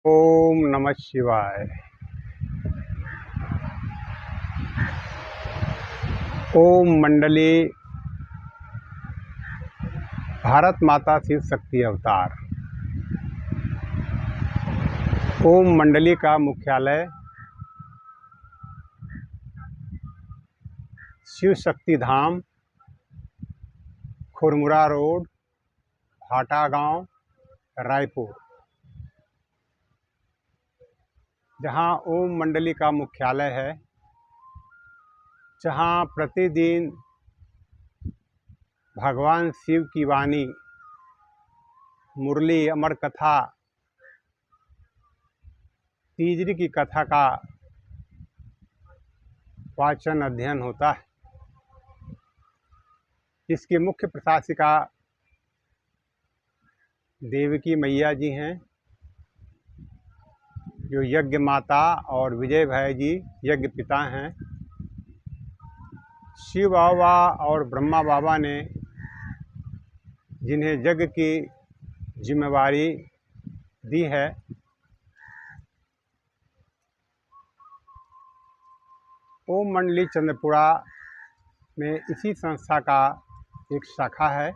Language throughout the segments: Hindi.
ओम नमः शिवाय। ओम मंडली भारत माता शिव शक्ति अवतार। ओम मंडली का मुख्यालय शिव शक्ति धाम, खुरमुरा रोड, भाटा गांव, रायपुर। जहां ओम मंडली का मुख्यालय है, जहां प्रतिदिन भगवान शिव की वाणी, मुरली, अमर कथा, तीजरी की कथा का वाचन अध्ययन होता है। इसकी मुख्य प्रशासिका देवकी मैया जी हैं, जो यज्ञ माता, और विजय भाई जी यज्ञ पिता हैं। शिव बाबा और ब्रह्मा बाबा ने जिन्हें यज्ञ की जिम्मेवारी दी है, ओम मंडली चंद्रपुरा में इसी संस्था का एक शाखा है।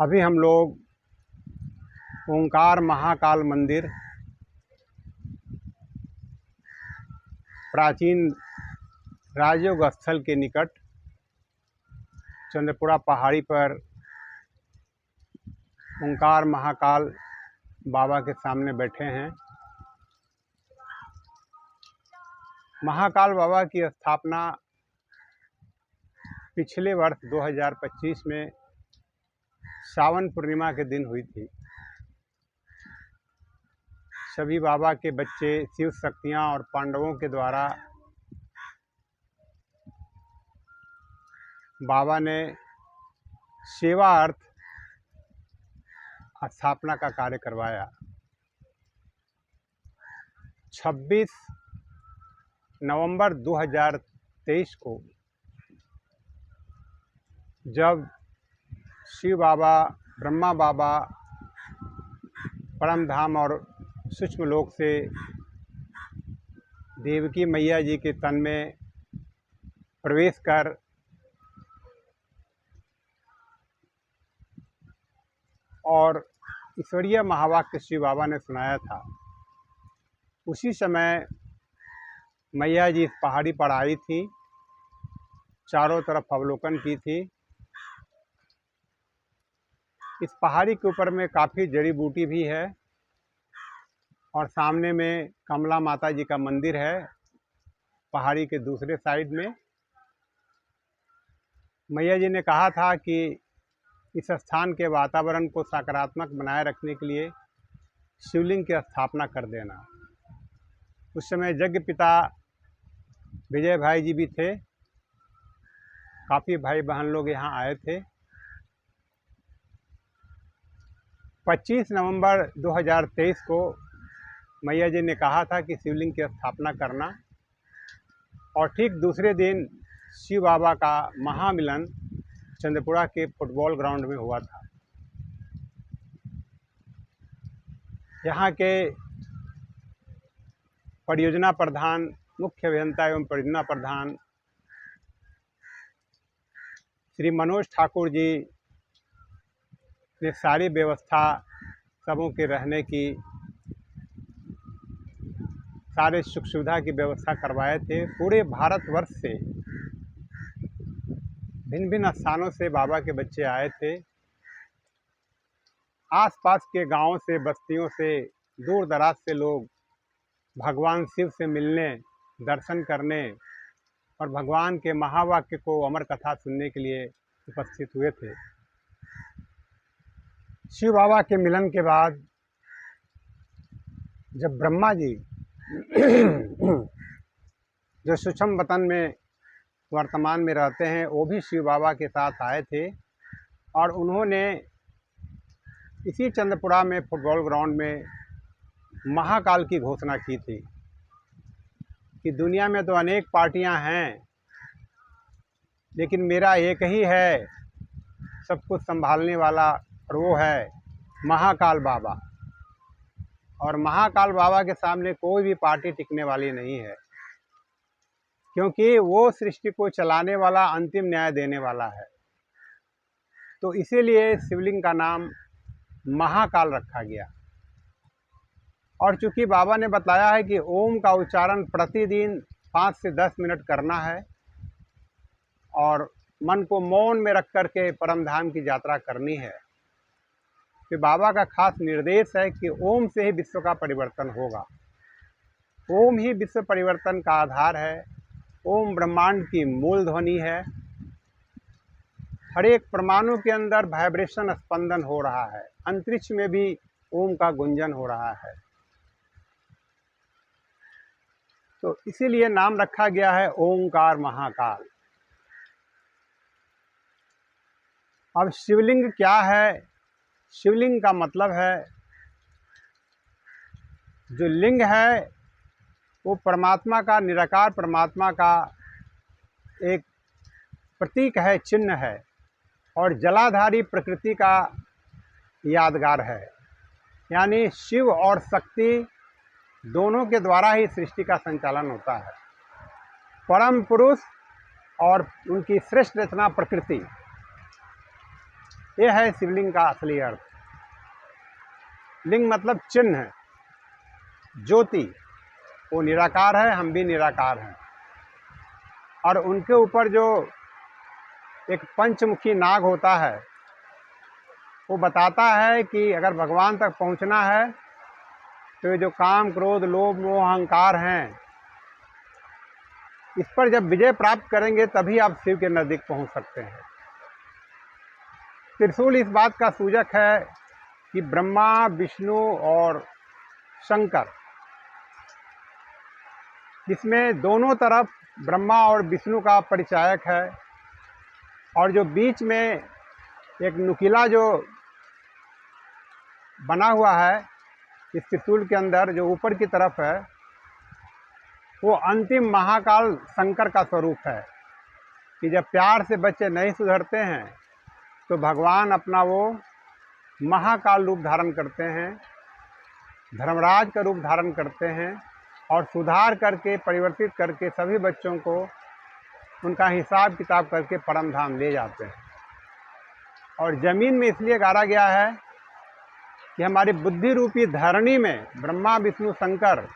अभी हम लोग ओंकार महाकाल मंदिर, प्राचीन राजयोग स्थल के निकट चंद्रपुरा पहाड़ी पर ओंकार महाकाल बाबा के सामने बैठे हैं। महाकाल बाबा की स्थापना पिछले वर्ष 2025 में सावन पूर्णिमा के दिन हुई थी। सभी बाबा के बच्चे शिव शक्तियाँ और पांडवों के द्वारा बाबा ने सेवा अर्थ स्थापना का कार्य करवाया। 26 नवंबर 2023 को जब शिव बाबा, ब्रह्मा बाबा परम धाम और सूक्ष्म लोक से देवकी मैया जी के तन में प्रवेश कर और ईश्वरीय महावाक्य शिव बाबा ने सुनाया था, उसी समय मैया जी इस पहाड़ी पर आई थी, चारों तरफ अवलोकन की थी। इस पहाड़ी के ऊपर में काफ़ी जड़ी बूटी भी है और सामने में कमला माता जी का मंदिर है। पहाड़ी के दूसरे साइड में मैया जी ने कहा था कि इस स्थान के वातावरण को सकारात्मक बनाए रखने के लिए शिवलिंग की स्थापना कर देना। उस समय यज्ञ पिता विजय भाई जी भी थे, काफ़ी भाई बहन लोग यहाँ आए थे। 25 नवंबर 2023 को मैया जी ने कहा था कि शिवलिंग की स्थापना करना, और ठीक दूसरे दिन शिव बाबा का महामिलन चंद्रपुरा के फुटबॉल ग्राउंड में हुआ था। यहाँ के परियोजना प्रधान, मुख्य अभियंता एवं परियोजना प्रधान श्री मनोज ठाकुर जी ने सारी व्यवस्था, सबों के रहने की, सारे सुख सुविधा की व्यवस्था करवाए थे। पूरे भारतवर्ष से भिन्न भिन्न स्थानों से बाबा के बच्चे आए थे। आसपास के गांवों से, बस्तियों से, दूर दराज से लोग भगवान शिव से मिलने, दर्शन करने और भगवान के महावाक्य को, अमर कथा सुनने के लिए उपस्थित हुए थे। शिव बाबा के मिलन के बाद जब ब्रह्मा जी जो सूक्ष्म वतन में वर्तमान में रहते हैं, वो भी शिव बाबा के साथ आए थे और उन्होंने इसी चंद्रपुरा में फुटबॉल ग्राउंड में महाकाल की घोषणा की थी कि दुनिया में तो अनेक पार्टियां हैं, लेकिन मेरा एक ही है सब कुछ संभालने वाला, और वो है महाकाल बाबा। और महाकाल बाबा के सामने कोई भी पार्टी टिकने वाली नहीं है, क्योंकि वो सृष्टि को चलाने वाला, अंतिम न्याय देने वाला है। तो इसीलिए शिवलिंग का नाम महाकाल रखा गया। और चूंकि बाबा ने बताया है कि ओम का उच्चारण प्रतिदिन 5 से 10 मिनट करना है और मन को मौन में रख करके परम धाम की यात्रा करनी है, तो बाबा का खास निर्देश है कि ओम से ही विश्व का परिवर्तन होगा। ओम ही विश्व परिवर्तन का आधार है। ओम ब्रह्मांड की मूल ध्वनि है। हर एक परमाणु के अंदर वाइब्रेशन, स्पंदन हो रहा है। अंतरिक्ष में भी ओम का गुंजन हो रहा है। तो इसीलिए नाम रखा गया है ओंकार महाकाल। अब शिवलिंग क्या है? शिवलिंग का मतलब है, जो लिंग है वो परमात्मा का, निराकार परमात्मा का एक प्रतीक है, चिन्ह है, और जलाधारी प्रकृति का यादगार है। यानी शिव और शक्ति दोनों के द्वारा ही सृष्टि का संचालन होता है। परम पुरुष और उनकी श्रेष्ठ रचना प्रकृति, ये है शिवलिंग का असली अर्थ। लिंग मतलब चिन्ह, ज्योति। वो निराकार है, हम भी निराकार हैं। और उनके ऊपर जो एक पंचमुखी नाग होता है, वो बताता है कि अगर भगवान तक पहुंचना है तो ये जो काम, क्रोध, लोभ, मोह, अहंकार हैं, इस पर जब विजय प्राप्त करेंगे तभी आप शिव के नज़दीक पहुंच सकते हैं। त्रिशूल इस बात का सूचक है कि ब्रह्मा, विष्णु और शंकर, जिसमें दोनों तरफ ब्रह्मा और विष्णु का परिचायक है, और जो बीच में एक नुकीला जो बना हुआ है इस त्रिशूल के अंदर, जो ऊपर की तरफ है, वो अंतिम महाकाल शंकर का स्वरूप है। कि जब प्यार से बच्चे नहीं सुधरते हैं तो भगवान अपना वो महाकाल रूप धारण करते हैं, धर्मराज का रूप धारण करते हैं, और सुधार करके, परिवर्तित करके सभी बच्चों को उनका हिसाब किताब करके परम धाम ले जाते हैं। और ज़मीन में इसलिए गाड़ा गया है कि हमारी बुद्धि रूपी धरणी में ब्रह्मा, विष्णु, शंकर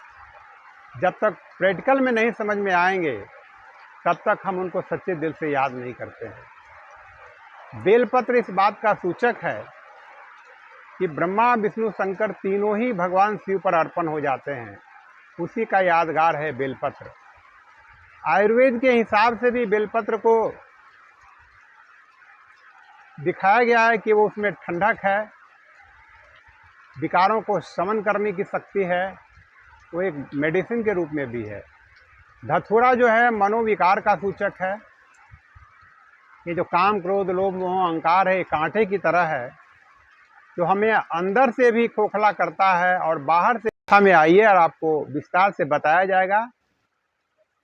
जब तक प्रैक्टिकल में नहीं समझ में आएंगे, तब तक हम उनको सच्चे दिल से याद नहीं करते हैं। बेलपत्र इस बात का सूचक है कि ब्रह्मा, विष्णु, शंकर तीनों ही भगवान शिव पर अर्पण हो जाते हैं। उसी का यादगार है बेलपत्र। आयुर्वेद के हिसाब से भी बेलपत्र को दिखाया गया है कि वो उसमें ठंडक है, विकारों को शमन करने की शक्ति है, वो एक मेडिसिन के रूप में भी है। धतूरा जो है मनोविकार का सूचक है। ये जो काम, क्रोध, लोभ, मोह, अहंकार है, कांटे की तरह है, जो हमें अंदर से भी खोखला करता है और बाहर से। में आइए और आपको विस्तार से बताया जाएगा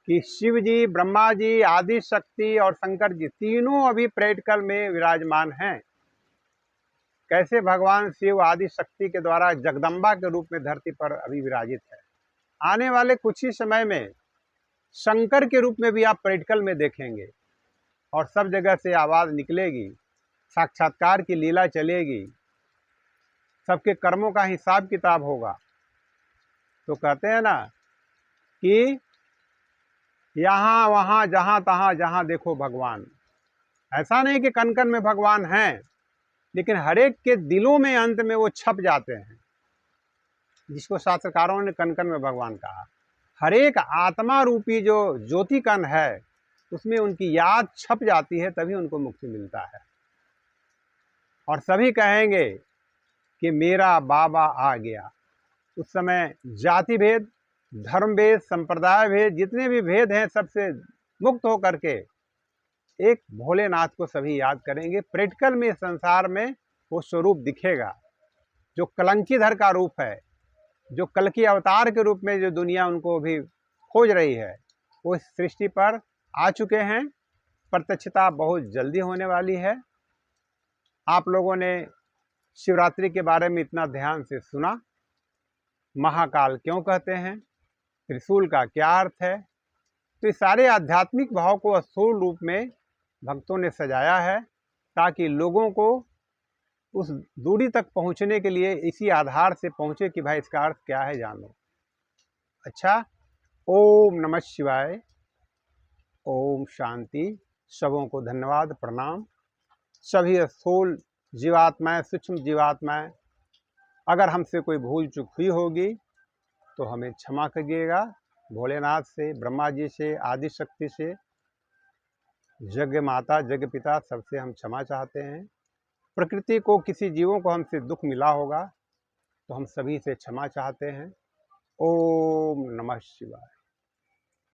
कि शिव जी, ब्रह्मा जी, आदि शक्ति और शंकर जी तीनों अभी प्रैक्टिकल में विराजमान हैं। कैसे भगवान शिव आदि शक्ति के द्वारा जगदम्बा के रूप में धरती पर अभी विराजित है। आने वाले कुछ ही समय में शंकर के रूप में भी आप प्रैक्टिकल में देखेंगे, और सब जगह से आवाज़ निकलेगी, साक्षात्कार की लीला चलेगी, सबके कर्मों का हिसाब किताब होगा। तो कहते हैं ना कि यहाँ वहाँ जहाँ तहाँ जहाँ देखो भगवान। ऐसा नहीं कि कण कण में भगवान हैं, लेकिन हर एक के दिलों में अंत में वो छप जाते हैं, जिसको शास्त्रकारों ने कण कण में भगवान कहा। हर एक आत्मा रूपी जो ज्योति कण है, उसमें उनकी याद छप जाती है, तभी उनको मुक्ति मिलता है। और सभी कहेंगे कि मेरा बाबा आ गया। उस समय जाति भेद, धर्म भेद, संप्रदाय भेद, जितने भी भेद हैं, सबसे मुक्त होकर के एक भोलेनाथ को सभी याद करेंगे। प्रैक्टिकल में संसार में वो स्वरूप दिखेगा, जो कलंकीधर का रूप है, जो कल की अवतार के रूप में जो दुनिया उनको भी खोज रही है, वो इस सृष्टि पर आ चुके हैं। प्रत्यक्षता बहुत जल्दी होने वाली है। आप लोगों ने शिवरात्रि के बारे में इतना ध्यान से सुना, महाकाल क्यों कहते हैं, त्रिशूल का क्या अर्थ है। तो इस सारे आध्यात्मिक भाव को स्थूल रूप में भक्तों ने सजाया है, ताकि लोगों को उस दूरी तक पहुंचने के लिए इसी आधार से पहुंचे कि भाई इसका अर्थ क्या है जानो। अच्छा, ओम नमः शिवाय, ओम शांति। सबों को धन्यवाद, प्रणाम। सभी स्थूल जीवात्माएं, सूक्ष्म जीवात्माएं, अगर हमसे कोई भूल चूक हुई होगी तो हमें क्षमा करिएगा। भोलेनाथ से, ब्रह्मा जी से, आदि शक्ति से, जग माता, जग पिता, सबसे हम क्षमा चाहते हैं। प्रकृति को, किसी जीवों को हमसे दुख मिला होगा तो हम सभी से क्षमा चाहते हैं। ओम नमः शिवाय।